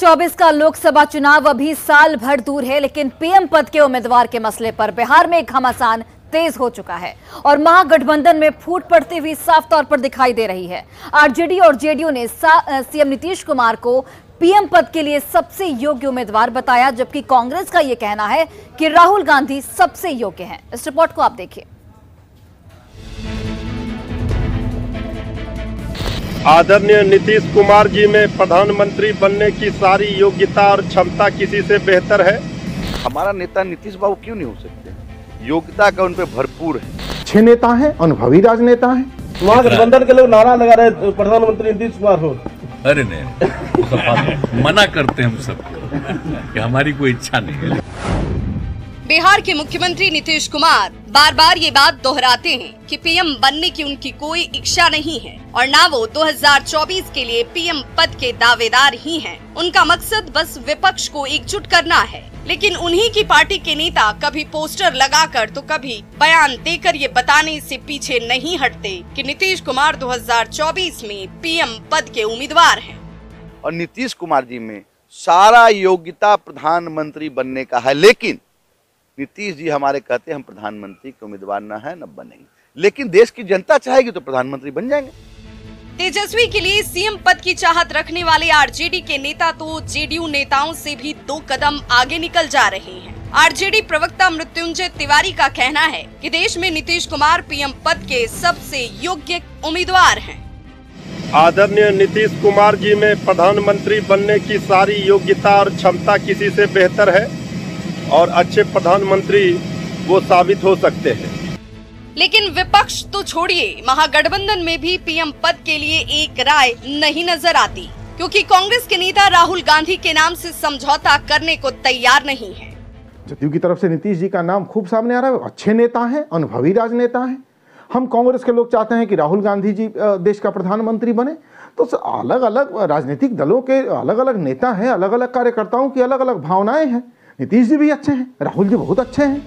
2024 का लोकसभा चुनाव अभी साल भर दूर है, लेकिन पीएम पद के उम्मीदवार के मसले पर बिहार में घमासान तेज हो चुका है और महागठबंधन में फूट पड़ती हुई साफ तौर पर दिखाई दे रही है। आरजेडी और जेडीयू ने सीएम नीतीश कुमार को पीएम पद के लिए सबसे योग्य उम्मीदवार बताया, जबकि कांग्रेस का यह कहना है कि राहुल गांधी सबसे योग्य हैं। इस रिपोर्ट को आप देखिए। आदरणीय नीतीश कुमार जी में प्रधानमंत्री बनने की सारी योग्यता और क्षमता किसी से बेहतर है। हमारा नेता नीतीश बाबू क्यों नहीं हो सकते? योग्यता का उन पे भरपूर है। अच्छे नेता हैं, अनुभवी राजनेता हैं। महागठबंधन के लोग नारा लगा रहे प्रधानमंत्री नीतीश कुमार हो। अरे नहीं, मना करते हैं हम सबको कि हमारी कोई इच्छा नहीं है। बिहार के मुख्यमंत्री नीतीश कुमार बार बार ये बात दोहराते हैं कि पीएम बनने की उनकी कोई इच्छा नहीं है और ना वो 2024 के लिए पीएम पद के दावेदार ही हैं। उनका मकसद बस विपक्ष को एकजुट करना है, लेकिन उन्हीं की पार्टी के नेता कभी पोस्टर लगाकर तो कभी बयान देकर ये बताने से पीछे नहीं हटते कि नीतीश कुमार 2024 में पीएम पद के उम्मीदवार हैं। और नीतीश कुमार जी में सारा योग्यता प्रधानमंत्री बनने का है, लेकिन नीतीश जी हमारे कहते हैं हम प्रधानमंत्री के उम्मीदवार न है न बनेंगे, लेकिन देश की जनता चाहेगी तो प्रधानमंत्री बन जाएंगे। तेजस्वी के लिए सीएम पद की चाहत रखने वाले आरजेडी के नेता तो जेडीयू नेताओं से भी 2 कदम आगे निकल जा रहे हैं। आरजेडी प्रवक्ता मृत्युंजय तिवारी का कहना है कि देश में नीतीश कुमार पीएम पद के सबसे योग्य उम्मीदवार हैं। आदरणीय नीतीश कुमार जी में प्रधानमंत्री बनने की सारी योग्यता और क्षमता किसी से बेहतर है और अच्छे प्रधानमंत्री वो साबित हो सकते हैं। लेकिन विपक्ष तो छोड़िए, महागठबंधन में भी पीएम पद के लिए एक राय नहीं नजर आती, क्योंकि कांग्रेस के नेता राहुल गांधी के नाम से समझौता करने को तैयार नहीं है। जदयू की तरफ से नीतीश जी का नाम खूब सामने आ रहा है। अच्छे नेता हैं, अनुभवी राजनेता हैं। हम कांग्रेस के लोग चाहते हैं कि राहुल गांधी जी देश का प्रधानमंत्री बने। तो अलग अलग राजनीतिक दलों के अलग अलग नेता हैं, अलग अलग कार्यकर्ताओं की अलग अलग भावनाएं हैं। नीतीश जी भी अच्छे हैं, राहुल जी बहुत अच्छे हैं।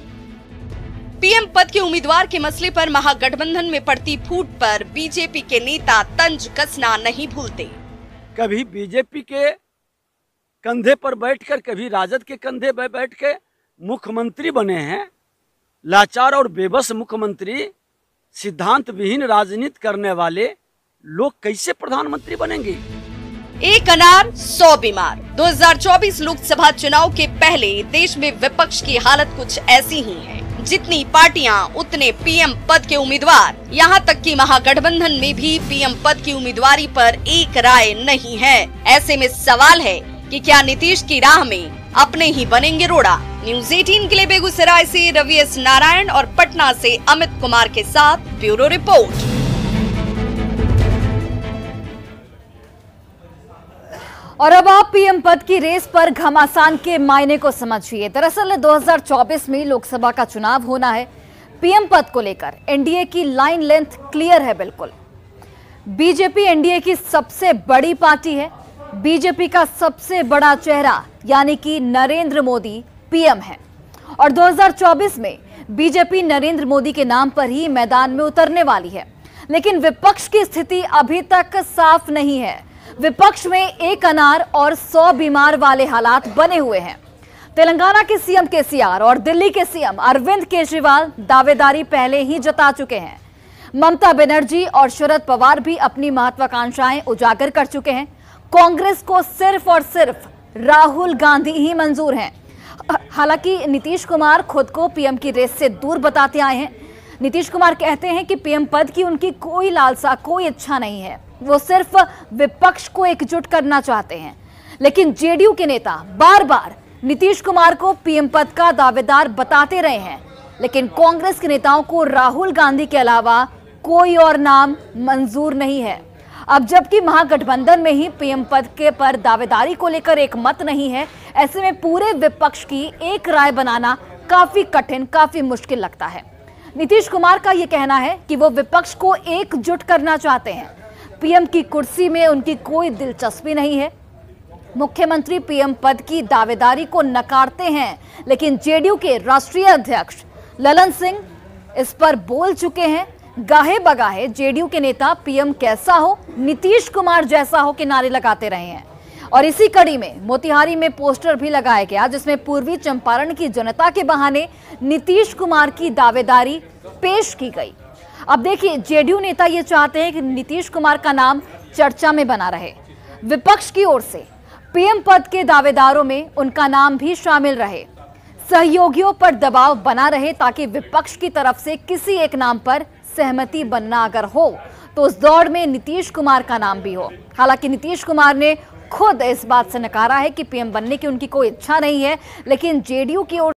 पीएम पद के उम्मीदवार के मसले पर महागठबंधन में पड़ती फूट पर बीजेपी के नेता तंज कसना नहीं भूलते। कभी बीजेपी के कंधे पर बैठकर, कभी राजद के कंधे पर बैठ के मुख्यमंत्री बने हैं। लाचार और बेबस मुख्यमंत्री, सिद्धांत विहीन राजनीति करने वाले लोग कैसे प्रधानमंत्री बनेंगे? एक अनार 100 बीमार। 2024 लोकसभा चुनाव के पहले देश में विपक्ष की हालत कुछ ऐसी ही है। जितनी पार्टियां उतने पीएम पद के उम्मीदवार। यहां तक कि महागठबंधन में भी पीएम पद की उम्मीदवारी पर एक राय नहीं है। ऐसे में सवाल है कि क्या नीतीश की राह में अपने ही बनेंगे रोड़ा? न्यूज़ 18 के लिए बेगूसराय से रवि एस नारायण और पटना से अमित कुमार के साथ ब्यूरो रिपोर्ट। और अब आप पीएम पद की रेस पर घमासान के मायने को समझिए। दरअसल 2024 में लोकसभा का चुनाव होना है। पीएम पद को लेकर एनडीए की लाइन लेंथ क्लियर है। बिल्कुल, बीजेपी एनडीए की सबसे बड़ी पार्टी है। बीजेपी का सबसे बड़ा चेहरा यानी कि नरेंद्र मोदी पीएम है और 2024 में बीजेपी नरेंद्र मोदी के नाम पर ही मैदान में उतरने वाली है। लेकिन विपक्ष की स्थिति अभी तक साफ नहीं है। विपक्ष में एक अनार और 100 बीमार वाले हालात बने हुए हैं। तेलंगाना के सीएम केसीआर और दिल्ली के सीएम अरविंद केजरीवाल दावेदारी पहले ही जता चुके हैं। ममता बनर्जी और शरद पवार भी अपनी महत्वाकांक्षाएं उजागर कर चुके हैं। कांग्रेस को सिर्फ और सिर्फ राहुल गांधी ही मंजूर हैं। हालांकि नीतीश कुमार खुद को पीएम की रेस से दूर बताते आए हैं। नीतीश कुमार कहते हैं कि पीएम पद की उनकी कोई लालसा, कोई इच्छा नहीं है। वो सिर्फ विपक्ष को एकजुट करना चाहते हैं। लेकिन जेडीयू के नेता बार बार नीतीश कुमार को पीएम पद का दावेदार बताते रहे हैं, लेकिन कांग्रेस के नेताओं को राहुल गांधी के अलावा कोई और नाम मंजूर नहीं है। अब जबकि महागठबंधन में ही पीएम पद के पर दावेदारी को लेकर एक मत नहीं है, ऐसे में पूरे विपक्ष की एक राय बनाना काफी कठिन, काफी मुश्किल लगता है। नीतीश कुमार का यह कहना है कि वो विपक्ष को एकजुट करना चाहते हैं। पीएम की कुर्सी में उनकी कोई दिलचस्पी नहीं है। मुख्यमंत्री पीएम पद की दावेदारी को नकारते हैं, लेकिन जेडीयू के राष्ट्रीय अध्यक्ष ललन सिंह इस पर बोल चुके हैं। गाहे बगाहे जेडीयू के नेता पीएम कैसा हो, नीतीश कुमार जैसा हो के नारे लगाते रहे हैं। और इसी कड़ी में मोतिहारी में पोस्टर भी लगाया गया जिसमें पूर्वी चंपारण की जनता के बहाने नीतीश कुमार की दावेदारी पेश की गई। अब देखिए, जेडीयू नेता ये चाहते हैं कि नीतीश कुमार का नाम चर्चा में बना रहे। विपक्ष की ओर से पीएम पद के दावेदारों में उनका नाम भी शामिल रहे। सहयोगियों पर दबाव बना रहे ताकि विपक्ष की तरफ से किसी एक नाम पर सहमति बनना अगर हो तो उस दौड़ में नीतीश कुमार का नाम भी हो। हालांकि नीतीश कुमार ने खुद इस बात से नकारा है कि पीएम बनने की उनकी कोई इच्छा नहीं है, लेकिन जेडीयू की ओर